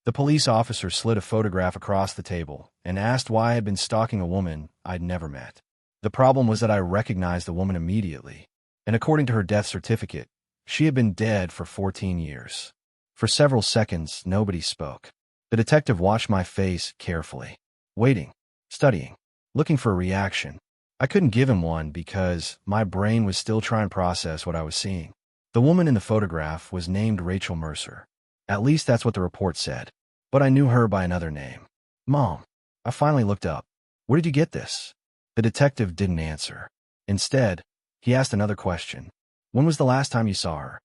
The police officer slid a photograph across the table and asked why I had been stalking a woman I'd never met. The problem was that I recognized the woman immediately, and according to her death certificate, she had been dead for 14 years. For several seconds, nobody spoke. The detective watched my face carefully, waiting, studying, looking for a reaction. I couldn't give him one because my brain was still trying to process what I was seeing. The woman in the photograph was named Rachel Mercer. At least that's what the report said. But I knew her by another name. Mom. I finally looked up. Where did you get this? The detective didn't answer. Instead, he asked another question. When was the last time you saw her?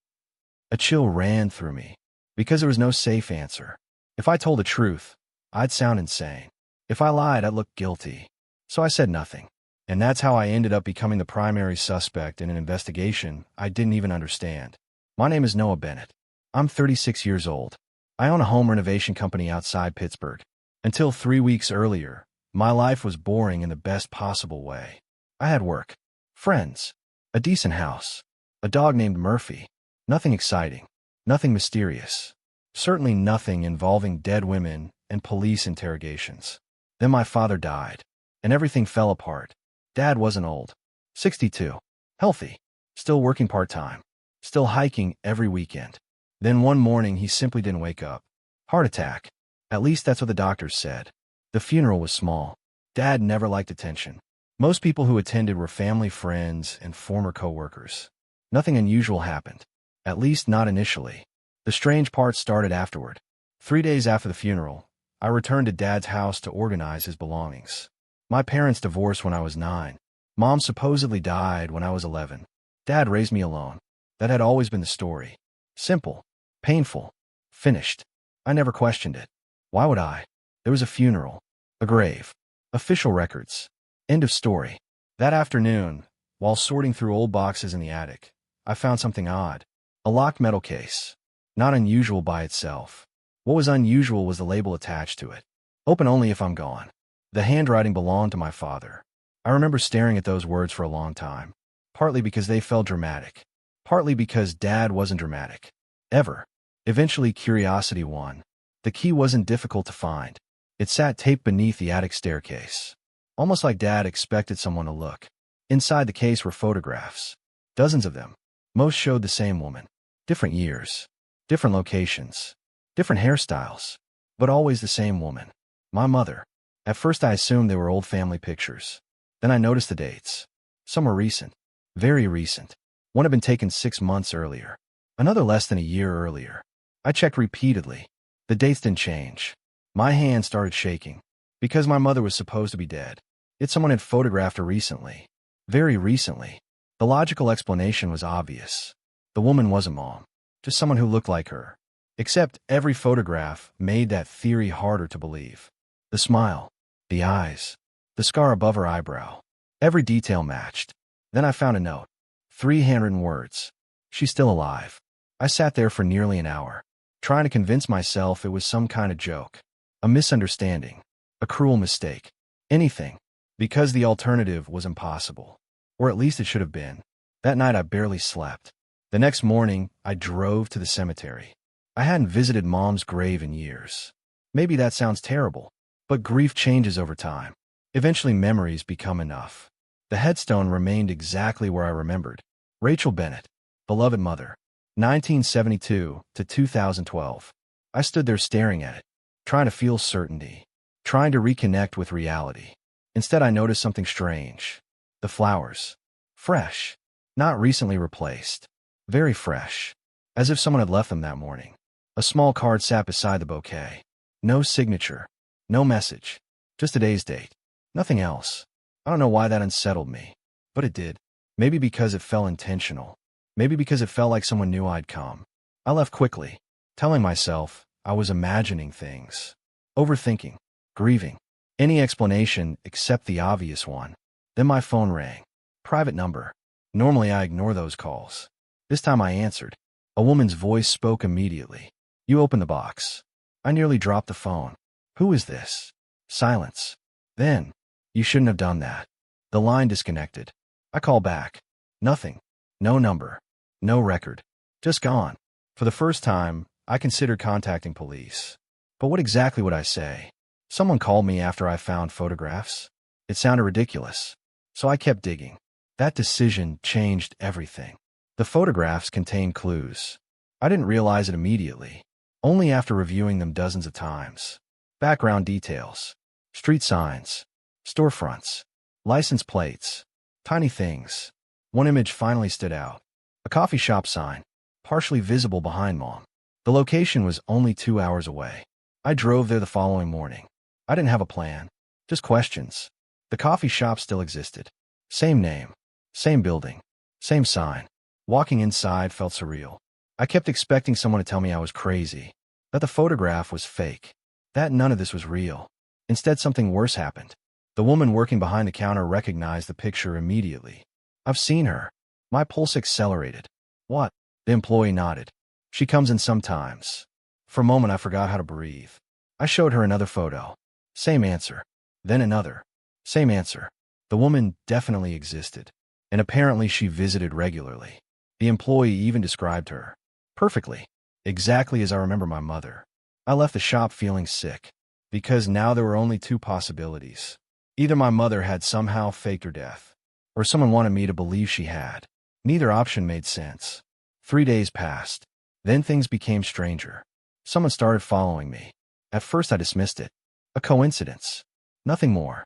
A chill ran through me, because there was no safe answer. If I told the truth, I'd sound insane. If I lied, I'd look guilty. So I said nothing. And that's how I ended up becoming the primary suspect in an investigation I didn't even understand. My name is Noah Bennett. I'm 36 years old. I own a home renovation company outside Pittsburgh. Until 3 weeks earlier, my life was boring in the best possible way. I had work, friends, a decent house, a dog named Murphy. Nothing exciting, nothing mysterious. Certainly nothing involving dead women and police interrogations. Then my father died, and everything fell apart. Dad wasn't old. 62. Healthy. Still working part-time. Still hiking every weekend. Then one morning he simply didn't wake up. Heart attack. At least that's what the doctors said. The funeral was small. Dad never liked attention. Most people who attended were family, friends, and former co-workers. Nothing unusual happened. At least not initially. The strange part started afterward. 3 days after the funeral, I returned to Dad's house to organize his belongings. My parents divorced when I was 9. Mom supposedly died when I was 11. Dad raised me alone. That had always been the story. Simple. Painful. Finished. I never questioned it. Why would I? There was a funeral. A grave. Official records. End of story. That afternoon, while sorting through old boxes in the attic, I found something odd. A locked metal case. Not unusual by itself. What was unusual was the label attached to it. Open only if I'm gone. The handwriting belonged to my father. I remember staring at those words for a long time. Partly because they felt dramatic. Partly because Dad wasn't dramatic. Ever. Eventually curiosity won. The key wasn't difficult to find. It sat taped beneath the attic staircase. Almost like Dad expected someone to look. Inside the case were photographs. Dozens of them. Most showed the same woman. Different years. Different locations. Different hairstyles. But always the same woman. My mother. At first I assumed they were old family pictures. Then I noticed the dates. Some were recent. Very recent. One had been taken 6 months earlier. Another less than a year earlier. I checked repeatedly. The dates didn't change. My hand started shaking. Because my mother was supposed to be dead. Yet someone had photographed her recently. Very recently. The logical explanation was obvious. The woman wasn't Mom. Just someone who looked like her. Except every photograph made that theory harder to believe. The smile. The eyes. The scar above her eyebrow. Every detail matched. Then I found a note. 3 handwritten words. She's still alive. I sat there for nearly an hour, trying to convince myself it was some kind of joke. A misunderstanding. A cruel mistake. Anything. Because the alternative was impossible. Or at least it should have been. That night I barely slept. The next morning, I drove to the cemetery. I hadn't visited Mom's grave in years. Maybe that sounds terrible, but grief changes over time. Eventually memories become enough. The headstone remained exactly where I remembered. Rachel Bennett, beloved mother, 1972 to 2012. I stood there staring at it, trying to feel certainty, trying to reconnect with reality. Instead, I noticed something strange. The flowers. Fresh. Not recently replaced. Very fresh. As if someone had left them that morning. A small card sat beside the bouquet. No signature. No message. Just today's date. Nothing else. I don't know why that unsettled me. But it did. Maybe because it felt intentional. Maybe because it felt like someone knew I'd come. I left quickly, telling myself I was imagining things. Overthinking. Grieving. Any explanation except the obvious one. Then my phone rang. Private number. Normally I ignore those calls. This time I answered. A woman's voice spoke immediately. You open the box. I nearly dropped the phone. Who is this? Silence. Then, you shouldn't have done that. The line disconnected. I call back. Nothing. No number. No record. Just gone. For the first time, I considered contacting police. But what exactly would I say? Someone called me after I found photographs? It sounded ridiculous. So I kept digging. That decision changed everything. The photographs contained clues. I didn't realize it immediately, only after reviewing them dozens of times. Background details, street signs, storefronts, license plates, tiny things. One image finally stood out. A coffee shop sign, partially visible behind Mom. The location was only 2 hours away. I drove there the following morning. I didn't have a plan, just questions. The coffee shop still existed. Same name, same building, same sign. Walking inside felt surreal. I kept expecting someone to tell me I was crazy, that the photograph was fake, that none of this was real. Instead, something worse happened. The woman working behind the counter recognized the picture immediately. I've seen her. My pulse accelerated. What? The employee nodded. She comes in sometimes. For a moment, I forgot how to breathe. I showed her another photo. Same answer. Then another. Same answer. The woman definitely existed, and apparently she visited regularly. The employee even described her perfectly, exactly as I remember my mother. I left the shop feeling sick, because now there were only two possibilities. Either my mother had somehow faked her death, or someone wanted me to believe she had. Neither option made sense. 3 days passed. Then things became stranger. Someone started following me. At first I dismissed it. A coincidence. Nothing more.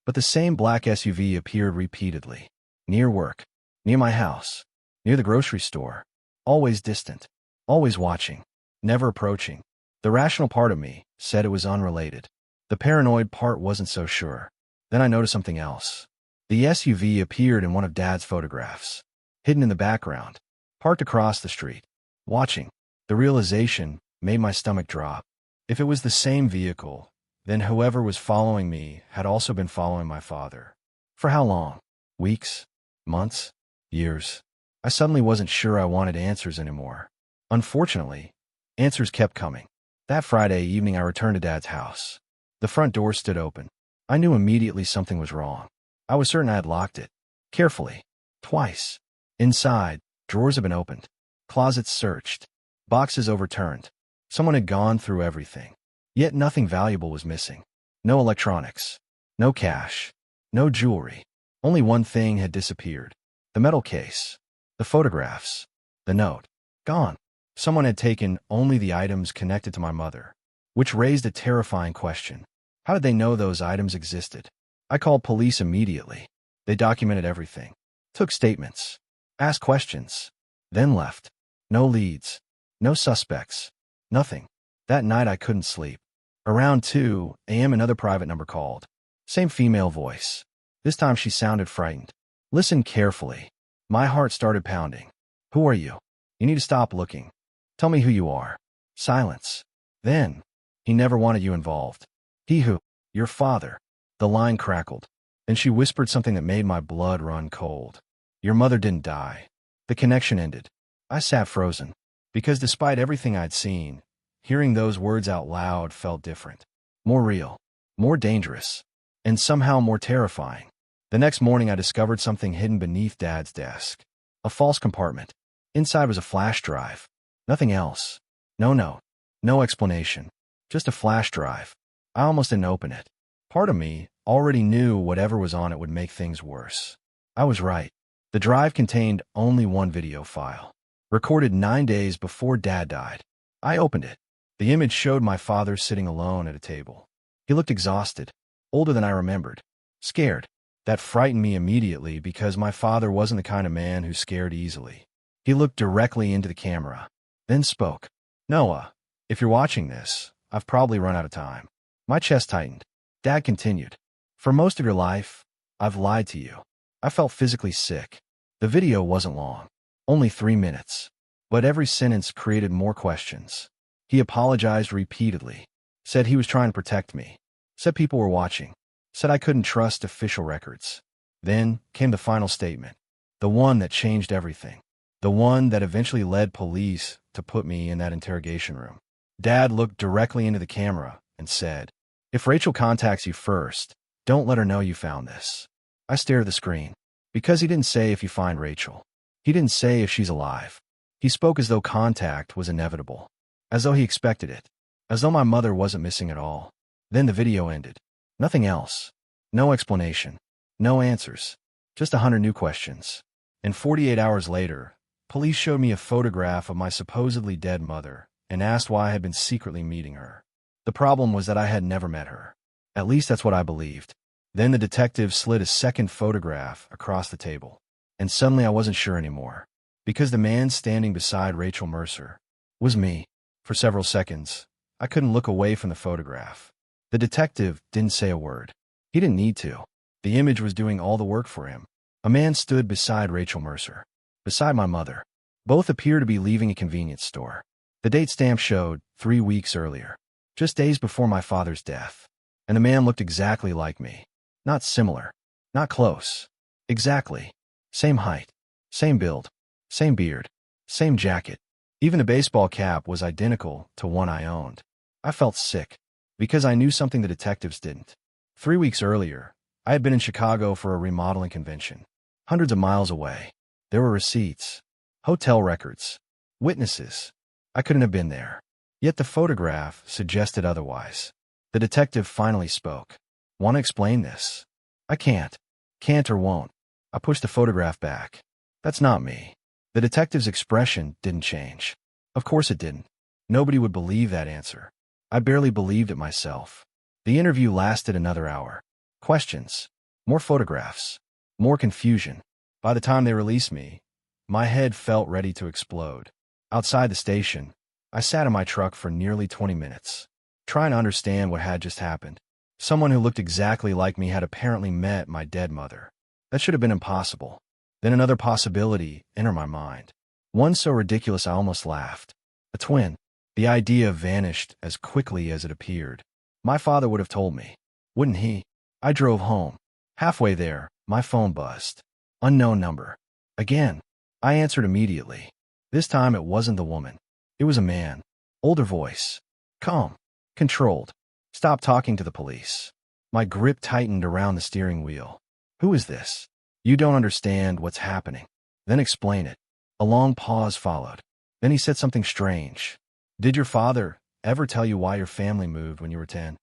But the same black SUV appeared repeatedly. Near work. Near my house. Near the grocery store. Always distant. Always watching. Never approaching. The rational part of me said it was unrelated. The paranoid part wasn't so sure. Then I noticed something else. The SUV appeared in one of Dad's photographs. Hidden in the background. Parked across the street. Watching. The realization made my stomach drop. If it was the same vehicle, then whoever was following me had also been following my father. For how long? Weeks? Months? Years? I suddenly wasn't sure I wanted answers anymore. Unfortunately, answers kept coming. That Friday evening I returned to Dad's house. The front door stood open. I knew immediately something was wrong. I was certain I had locked it. Carefully. Twice. Inside, drawers had been opened. Closets searched. Boxes overturned. Someone had gone through everything. Yet nothing valuable was missing. No electronics. No cash. No jewelry. Only one thing had disappeared. The metal case. The photographs. The note. Gone. Someone had taken only the items connected to my mother, which raised a terrifying question. How did they know those items existed? I called police immediately. They documented everything. Took statements. Asked questions. Then left. No leads. No suspects. Nothing. That night I couldn't sleep. Around 2 a.m. another private number called. Same female voice. This time she sounded frightened. Listen carefully. My heart started pounding. Who are you? You need to stop looking. Tell me who you are. Silence. Then, he never wanted you involved. He who? Your father. The line crackled. Then she whispered something that made my blood run cold. Your mother didn't die. The connection ended. I sat frozen. Because despite everything I'd seen, hearing those words out loud felt different. More real. More dangerous. And somehow more terrifying. The next morning I discovered something hidden beneath Dad's desk. A false compartment. Inside was a flash drive. Nothing else. No note. No explanation. Just a flash drive. I almost didn't open it. Part of me already knew whatever was on it would make things worse. I was right. The drive contained only one video file. Recorded 9 days before Dad died. I opened it. The image showed my father sitting alone at a table. He looked exhausted. Older than I remembered. Scared. That frightened me immediately because my father wasn't the kind of man who scared easily. He looked directly into the camera. Then spoke. Noah, if you're watching this, I've probably run out of time. My chest tightened. Dad continued. For most of your life, I've lied to you. I felt physically sick. The video wasn't long. Only 3 minutes. But every sentence created more questions. He apologized repeatedly. Said he was trying to protect me. Said people were watching. Said I couldn't trust official records. Then came the final statement. The one that changed everything. The one that eventually led police to put me in that interrogation room. Dad looked directly into the camera and said, if Rachel contacts you first, don't let her know you found this. I stared at the screen. Because he didn't say if you find Rachel. He didn't say if she's alive. He spoke as though contact was inevitable. As though he expected it. as though my mother wasn't missing at all. Then the video ended. Nothing else. No explanation. No answers. Just 100 new questions. And 48 hours later, police showed me a photograph of my supposedly dead mother and asked why I had been secretly meeting her. The problem was that I had never met her. At least that's what I believed. Then the detective slid a second photograph across the table. And suddenly I wasn't sure anymore. Because the man standing beside Rachel Mercer was me. For several seconds, I couldn't look away from the photograph. The detective didn't say a word. He didn't need to. The image was doing all the work for him. A man stood beside Rachel Mercer. Beside my mother. Both appear to be leaving a convenience store. The date stamp showed 3 weeks earlier. Just days before my father's death. And the man looked exactly like me. Not similar. Not close. Exactly. Same height. Same build. Same beard. Same jacket. Even the baseball cap was identical to one I owned. I felt sick. Because I knew something the detectives didn't. 3 weeks earlier, I had been in Chicago for a remodeling convention. Hundreds of miles away. There were receipts. Hotel records. Witnesses. I couldn't have been there. Yet the photograph suggested otherwise. The detective finally spoke. Want to explain this? I can't. Can't or won't. I pushed the photograph back. That's not me. The detective's expression didn't change. Of course it didn't. Nobody would believe that answer. I barely believed it myself. The interview lasted another hour. Questions. More photographs. More confusion. By the time they released me, my head felt ready to explode. Outside the station, I sat in my truck for nearly 20 minutes, trying to understand what had just happened. Someone who looked exactly like me had apparently met my dead mother. That should have been impossible. Then another possibility entered my mind. One so ridiculous I almost laughed. A twin. The idea vanished as quickly as it appeared. My father would have told me, wouldn't he? I drove home. Halfway there, my phone buzzed. Unknown number. Again. I answered immediately. This time it wasn't the woman. It was a man. Older voice. Calm. Controlled. Stop talking to the police. My grip tightened around the steering wheel. Who is this? You don't understand what's happening. Then explain it. A long pause followed. Then he said something strange. Did your father ever tell you why your family moved when you were 10?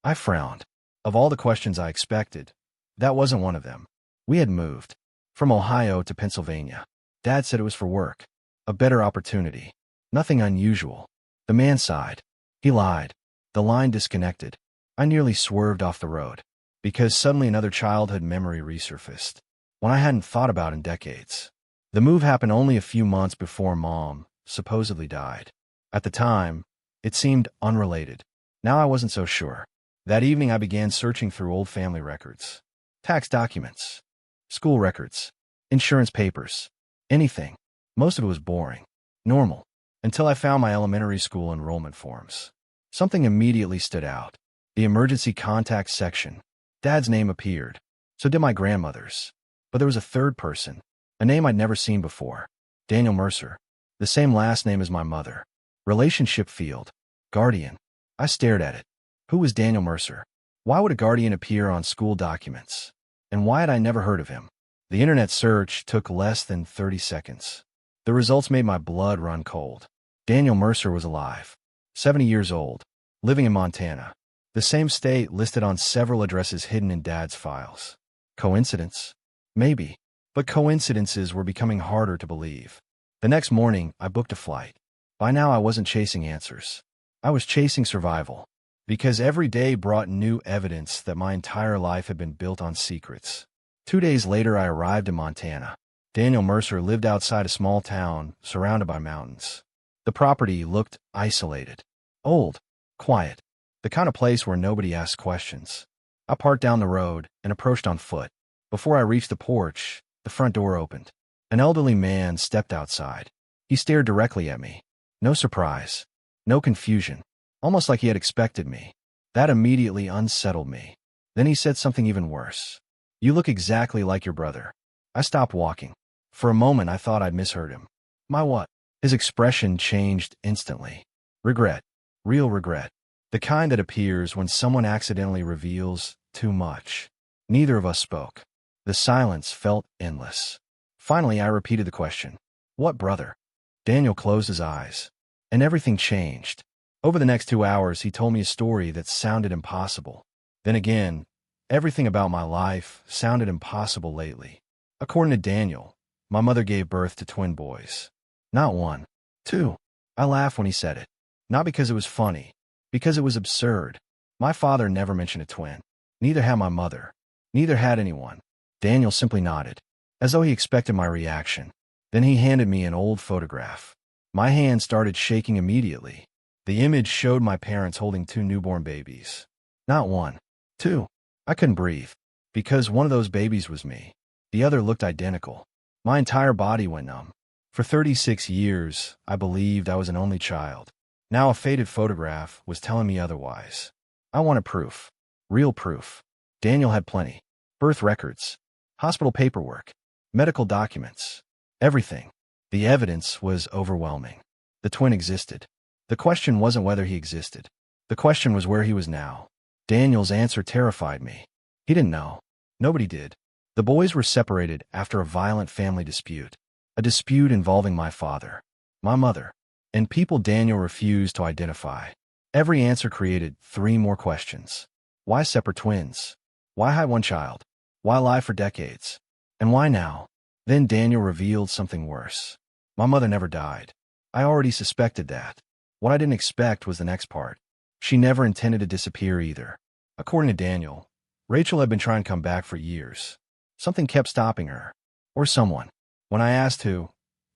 I frowned. Of all the questions I expected, that wasn't one of them. We had moved. From Ohio to Pennsylvania. Dad said it was for work. A better opportunity. Nothing unusual. The man sighed. He lied. The line disconnected. I nearly swerved off the road. Because suddenly another childhood memory resurfaced. One I hadn't thought about in decades. The move happened only a few months before Mom supposedly died. At the time, it seemed unrelated. Now I wasn't so sure. That evening I began searching through old family records. Tax documents. School records. Insurance papers. Anything. Most of it was boring. Normal. Until I found my elementary school enrollment forms. Something immediately stood out. The emergency contact section. Dad's name appeared. So did my grandmother's. But there was a third person. A name I'd never seen before. Daniel Mercer. The same last name as my mother. Relationship field. Guardian. I stared at it. Who was Daniel Mercer? Why would a guardian appear on school documents? And why had I never heard of him? The internet search took less than 30 seconds. The results made my blood run cold. Daniel Mercer was alive. 70 years old. Living in Montana. The same state listed on several addresses hidden in Dad's files. Coincidence? Maybe. But coincidences were becoming harder to believe. The next morning, I booked a flight. By now, I wasn't chasing answers. I was chasing survival. Because every day brought new evidence that my entire life had been built on secrets. 2 days later, I arrived in Montana. Daniel Mercer lived outside a small town surrounded by mountains. The property looked isolated. Old. Quiet. The kind of place where nobody asked questions. I parked down the road and approached on foot. Before I reached the porch, the front door opened. An elderly man stepped outside. He stared directly at me. No surprise. No confusion. Almost like he had expected me. That immediately unsettled me. Then he said something even worse. You look exactly like your brother. I stopped walking. For a moment, I thought I'd misheard him. My what? His expression changed instantly. Regret. Real regret. The kind that appears when someone accidentally reveals too much. Neither of us spoke. The silence felt endless. Finally, I repeated the question. What brother? Daniel closed his eyes. And everything changed. Over the next 2 hours, he told me a story that sounded impossible. Then again, everything about my life sounded impossible lately. According to Daniel, my mother gave birth to twin boys. Not one, two. I laughed when he said it. Not because it was funny, because it was absurd. My father never mentioned a twin. Neither had my mother. Neither had anyone. Daniel simply nodded, as though he expected my reaction. Then he handed me an old photograph. My hand started shaking immediately. The image showed my parents holding two newborn babies. Not one, two. I couldn't breathe, because one of those babies was me. The other looked identical. My entire body went numb. For 36 years, I believed I was an only child. Now a faded photograph was telling me otherwise. I wanted proof. Real proof. Daniel had plenty. Birth records. Hospital paperwork. Medical documents. Everything. The evidence was overwhelming. The twin existed. The question wasn't whether he existed. The question was where he was now. Daniel's answer terrified me. He didn't know. Nobody did. The boys were separated after a violent family dispute. A dispute involving my father, my mother, and people Daniel refused to identify. Every answer created 3 more questions. Why separate twins? Why hide one child? Why lie for decades? And why now? Then Daniel revealed something worse. My mother never died. I already suspected that. What I didn't expect was the next part. She never intended to disappear either. According to Daniel, Rachel had been trying to come back for years. Something kept stopping her. Or someone. When I asked who,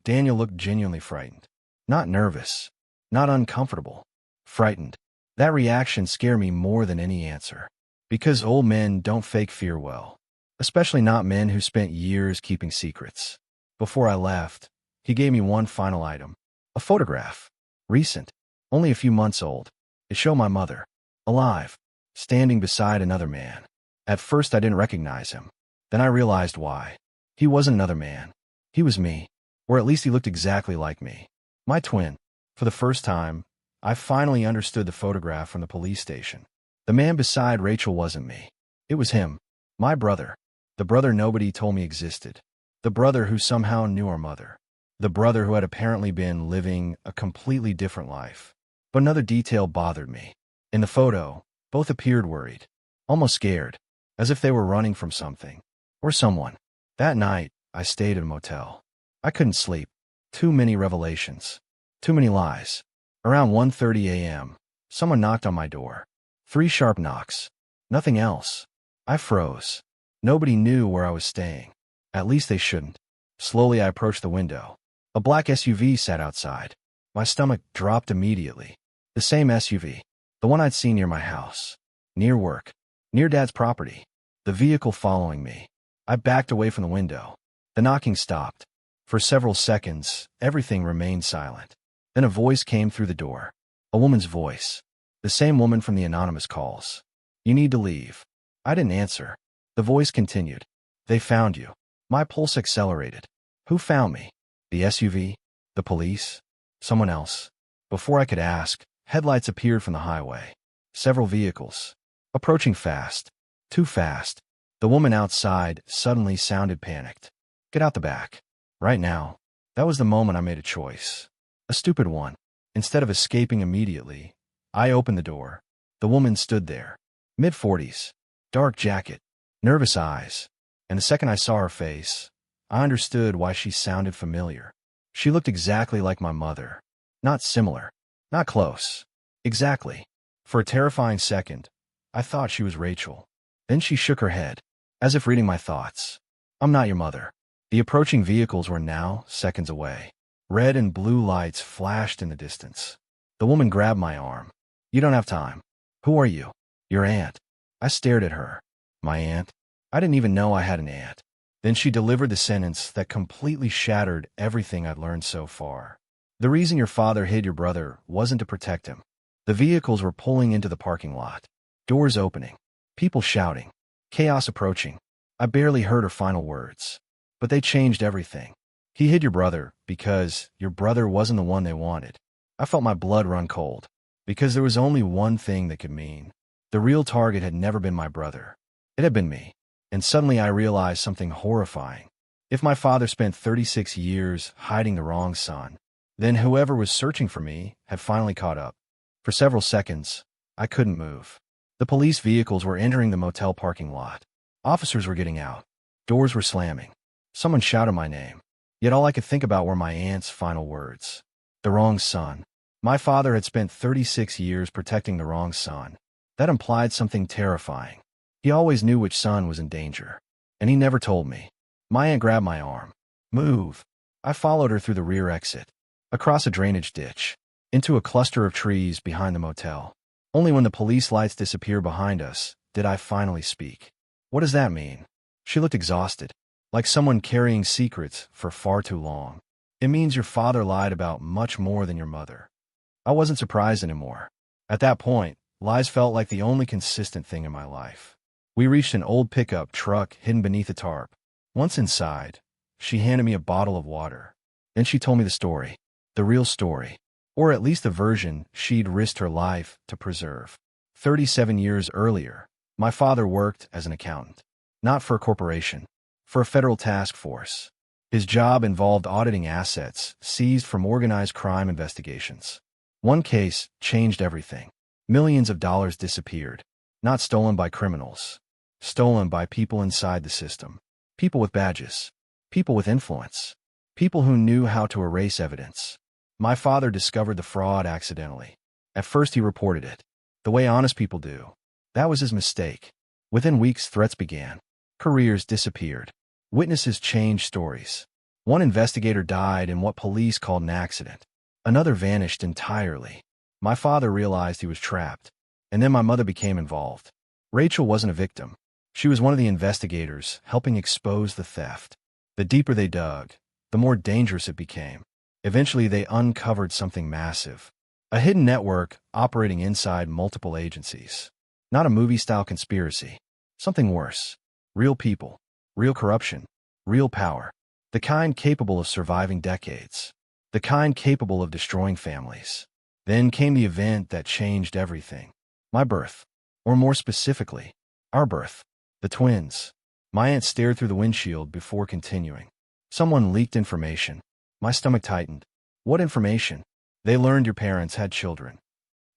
Daniel looked genuinely frightened. Not nervous. Not uncomfortable. Frightened. That reaction scared me more than any answer. Because old men don't fake fear well. Especially not men who spent years keeping secrets. Before I left, he gave me one final item. A photograph. Recent. Only a few months old. It showed my mother. Alive. Standing beside another man. At first I didn't recognize him. Then I realized why. He wasn't another man. He was me. Or at least he looked exactly like me. My twin. For the first time, I finally understood the photograph from the police station. The man beside Rachel wasn't me. It was him. My brother. The brother nobody told me existed. The brother who somehow knew our mother. The brother who had apparently been living a completely different life. But another detail bothered me. In the photo, both appeared worried. Almost scared. As if they were running from something. Or someone. That night, I stayed at a motel. I couldn't sleep. Too many revelations. Too many lies. Around 1:30 a.m., someone knocked on my door. 3 sharp knocks. Nothing else. I froze. Nobody knew where I was staying. At least they shouldn't. Slowly I approached the window. A black SUV sat outside. My stomach dropped immediately. The same SUV. The one I'd seen near my house. Near work. Near Dad's property. The vehicle following me. I backed away from the window. The knocking stopped. For several seconds, everything remained silent. Then a voice came through the door. A woman's voice. The same woman from the anonymous calls. You need to leave. I didn't answer. The voice continued. They found you. My pulse accelerated. Who found me? The SUV? The police? Someone else? Before I could ask, headlights appeared from the highway. Several vehicles. Approaching fast. Too fast. The woman outside suddenly sounded panicked. Get out the back. Right now. That was the moment I made a choice. A stupid one. Instead of escaping immediately, I opened the door. The woman stood there. Mid-40s. Dark jacket. Nervous eyes. And the second I saw her face, I understood why she sounded familiar. She looked exactly like my mother. Not similar. Not close. Exactly. For a terrifying second, I thought she was Rachel. Then she shook her head, as if reading my thoughts. I'm not your mother. The approaching vehicles were now seconds away. Red and blue lights flashed in the distance. The woman grabbed my arm. You don't have time. Who are you? Your aunt. I stared at her. My aunt? I didn't even know I had an aunt. Then she delivered the sentence that completely shattered everything I'd learned so far. The reason your father hid your brother wasn't to protect him. The vehicles were pulling into the parking lot. Doors opening. People shouting. Chaos approaching. I barely heard her final words. But they changed everything. He hid your brother because your brother wasn't the one they wanted. I felt my blood run cold. Because there was only one thing that could mean. The real target had never been my brother. It had been me. And suddenly I realized something horrifying. If my father spent 36 years hiding the wrong son, then whoever was searching for me had finally caught up. For several seconds, I couldn't move. The police vehicles were entering the motel parking lot. Officers were getting out. Doors were slamming. Someone shouted my name. Yet all I could think about were my aunt's final words. The wrong son. My father had spent 36 years protecting the wrong son. That implied something terrifying. He always knew which son was in danger. And he never told me. My aunt grabbed my arm. Move. I followed her through the rear exit, across a drainage ditch, into a cluster of trees behind the motel. Only when the police lights disappeared behind us did I finally speak. What does that mean? She looked exhausted, like someone carrying secrets for far too long. It means your father lied about much more than your mother. I wasn't surprised anymore. At that point, lies felt like the only consistent thing in my life. We reached an old pickup truck hidden beneath a tarp. Once inside, she handed me a bottle of water. Then she told me the story. The real story. Or at least the version she'd risked her life to preserve. 37 years earlier, my father worked as an accountant. Not for a corporation. For a federal task force. His job involved auditing assets seized from organized crime investigations. One case changed everything. Millions of dollars disappeared. Not stolen by criminals. Stolen by people inside the system. People with badges. People with influence. People who knew how to erase evidence. My father discovered the fraud accidentally. At first he reported it. The way honest people do. That was his mistake. Within weeks, threats began. Careers disappeared. Witnesses changed stories. One investigator died in what police called an accident. Another vanished entirely. My father realized he was trapped. And then my mother became involved. Rachel wasn't a victim. She was one of the investigators helping expose the theft. The deeper they dug, the more dangerous it became. Eventually, they uncovered something massive. A hidden network operating inside multiple agencies. Not a movie-style conspiracy. Something worse. Real people. Real corruption. Real power. The kind capable of surviving decades. The kind capable of destroying families. Then came the event that changed everything. My birth. Or more specifically, our birth. The twins. My aunt stared through the windshield before continuing. Someone leaked information. My stomach tightened. What information? They learned your parents had children.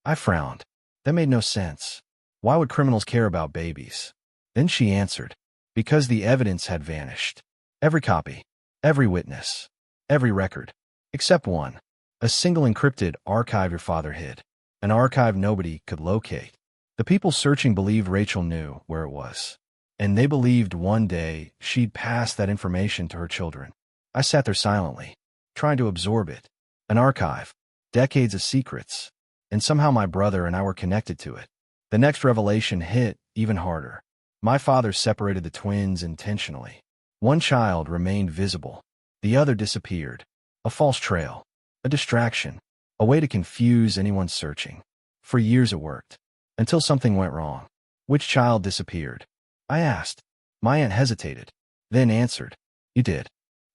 I frowned. That made no sense. Why would criminals care about babies? Then she answered. Because the evidence had vanished. Every copy. Every witness. Every record. Except one. A single encrypted archive your father hid. An archive nobody could locate. The people searching believed Rachel knew where it was. And they believed one day she'd pass that information to her children. I sat there silently, trying to absorb it. An archive. Decades of secrets. And somehow my brother and I were connected to it. The next revelation hit even harder. My father separated the twins intentionally. One child remained visible. The other disappeared. A false trail. A distraction. A way to confuse anyone searching. For years it worked. Until something went wrong. Which child disappeared? I asked. My aunt hesitated. Then answered. You did.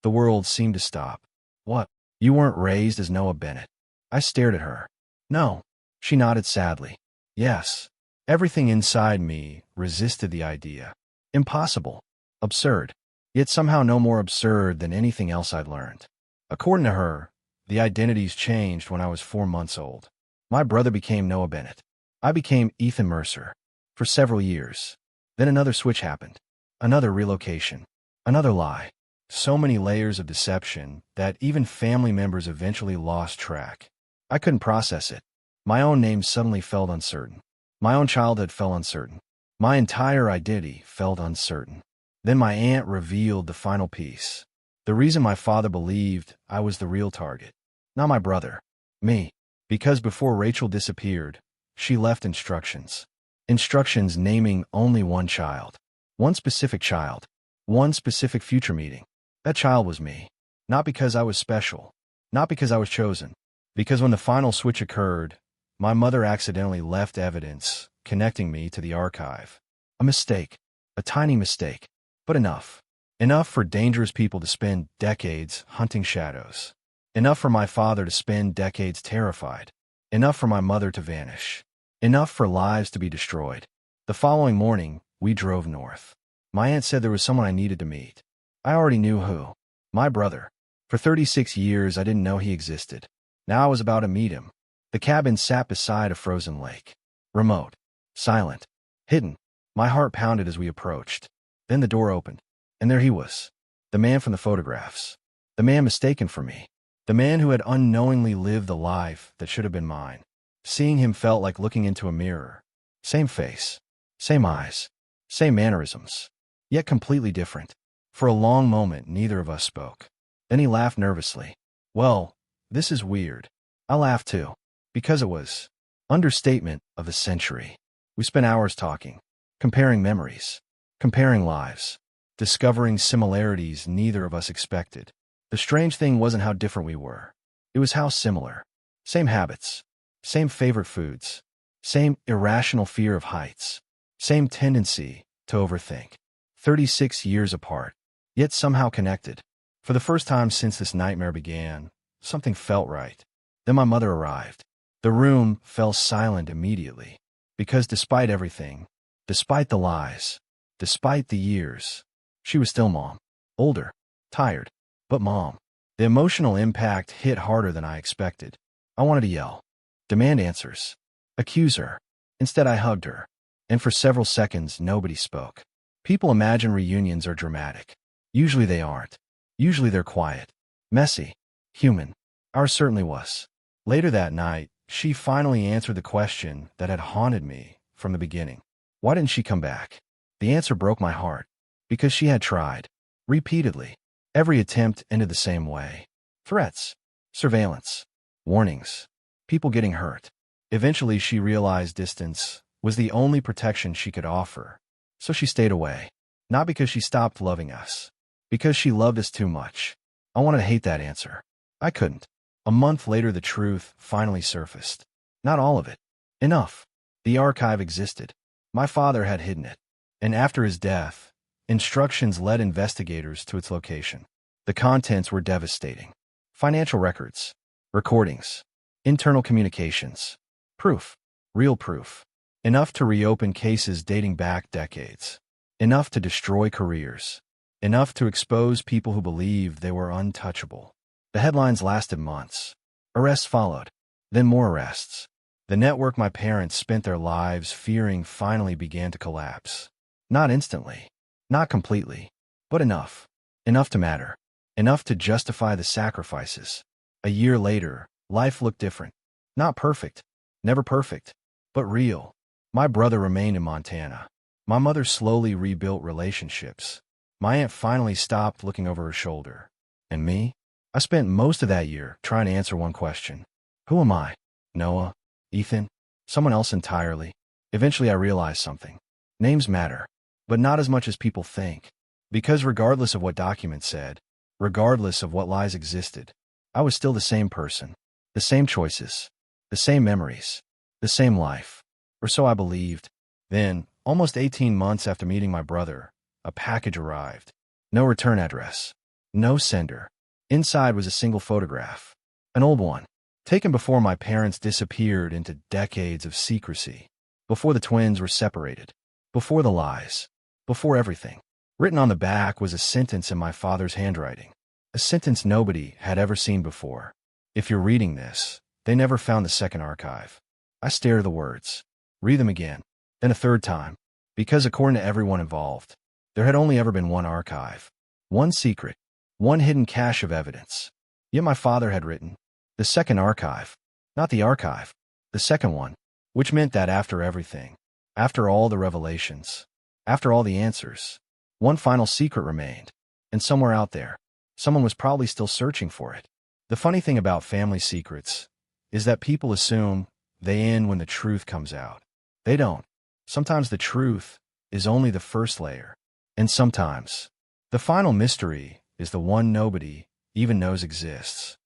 The world seemed to stop. What? You weren't raised as Noah Bennett. I stared at her. No. She nodded sadly. Yes. Everything inside me resisted the idea. Impossible. Absurd. Yet somehow no more absurd than anything else I'd learned. According to her, the identities changed when I was 4 months old. My brother became Noah Bennett. I became Ethan Mercer. For several years. Then another switch happened. Another relocation. Another lie. So many layers of deception that even family members eventually lost track. I couldn't process it. My own name suddenly felt uncertain. My own childhood felt uncertain. My entire identity felt uncertain. Then my aunt revealed the final piece. The reason my father believed I was the real target. Not my brother. Me. Because before Rachel disappeared, she left instructions. Instructions naming only one child. One specific child. One specific future meeting. That child was me. Not because I was special. Not because I was chosen. Because when the final switch occurred, my mother accidentally left evidence connecting me to the archive. A mistake. A tiny mistake. But enough. Enough for dangerous people to spend decades hunting shadows. Enough for my father to spend decades terrified. Enough for my mother to vanish. Enough for lives to be destroyed. The following morning, we drove north. My aunt said there was someone I needed to meet. I already knew who. My brother. For 36 years, I didn't know he existed. Now I was about to meet him. The cabin sat beside a frozen lake. Remote. Silent. Hidden. My heart pounded as we approached. Then the door opened. And there he was. The man from the photographs. The man mistaken for me. The man who had unknowingly lived the life that should have been mine. Seeing him felt like looking into a mirror. Same face. Same eyes. Same mannerisms. Yet completely different. For a long moment, neither of us spoke. Then he laughed nervously. Well, this is weird. I laughed too. Because it was understatement of the century. We spent hours talking. Comparing memories. Comparing lives. Discovering similarities neither of us expected. The strange thing wasn't how different we were. It was how similar. Same habits. Same favorite foods. Same irrational fear of heights. Same tendency to overthink. 36 years apart, yet somehow connected. For the first time since this nightmare began, something felt right. Then my mother arrived. The room fell silent immediately. Because despite everything, despite the lies, despite the years, she was still Mom. Older. Tired. But Mom. The emotional impact hit harder than I expected. I wanted to yell. Demand answers. Accuse her. Instead I hugged her. And for several seconds nobody spoke. People imagine reunions are dramatic. Usually they aren't. Usually they're quiet. Messy. Human. Ours certainly was. Later that night, she finally answered the question that had haunted me from the beginning. Why didn't she come back? The answer broke my heart. Because she had tried. Repeatedly. Every attempt ended the same way. Threats. Surveillance. Warnings. People getting hurt. Eventually she realized distance was the only protection she could offer. So she stayed away. Not because she stopped loving us. Because she loved us too much. I wanted to hate that answer. I couldn't. A month later the truth finally surfaced. Not all of it. Enough. The archive existed. My father had hidden it. And after his death, instructions led investigators to its location. The contents were devastating. Financial records. Recordings. Internal communications. Proof. Real proof. Enough to reopen cases dating back decades. Enough to destroy careers. Enough to expose people who believed they were untouchable. The headlines lasted months. Arrests followed. Then more arrests. The network my parents spent their lives fearing finally began to collapse. Not instantly. Not completely. But enough. Enough to matter. Enough to justify the sacrifices. A year later, life looked different. Not perfect. Never perfect. But real. My brother remained in Montana. My mother slowly rebuilt relationships. My aunt finally stopped looking over her shoulder. And me? I spent most of that year trying to answer one question. Who am I? Noah? Ethan? Someone else entirely? Eventually I realized something. Names matter. But not as much as people think. Because regardless of what documents said, regardless of what lies existed, I was still the same person. The same choices. The same memories. The same life. Or so I believed. Then, almost 18 months after meeting my brother, a package arrived. No return address. No sender. Inside was a single photograph. An old one. Taken before my parents disappeared into decades of secrecy. Before the twins were separated. Before the lies. Before everything. Written on the back was a sentence in my father's handwriting. A sentence nobody had ever seen before. If you're reading this, they never found the second archive. I stare at the words. Read them again. Then a third time. Because according to everyone involved, there had only ever been one archive. One secret. One hidden cache of evidence. Yet my father had written, the second archive. Not the archive. The second one. Which meant that after everything, after all the revelations, after all the answers, one final secret remained. And somewhere out there, someone was probably still searching for it. The funny thing about family secrets is that people assume they end when the truth comes out. They don't. Sometimes the truth is only the first layer. And sometimes, the final mystery is the one nobody even knows exists.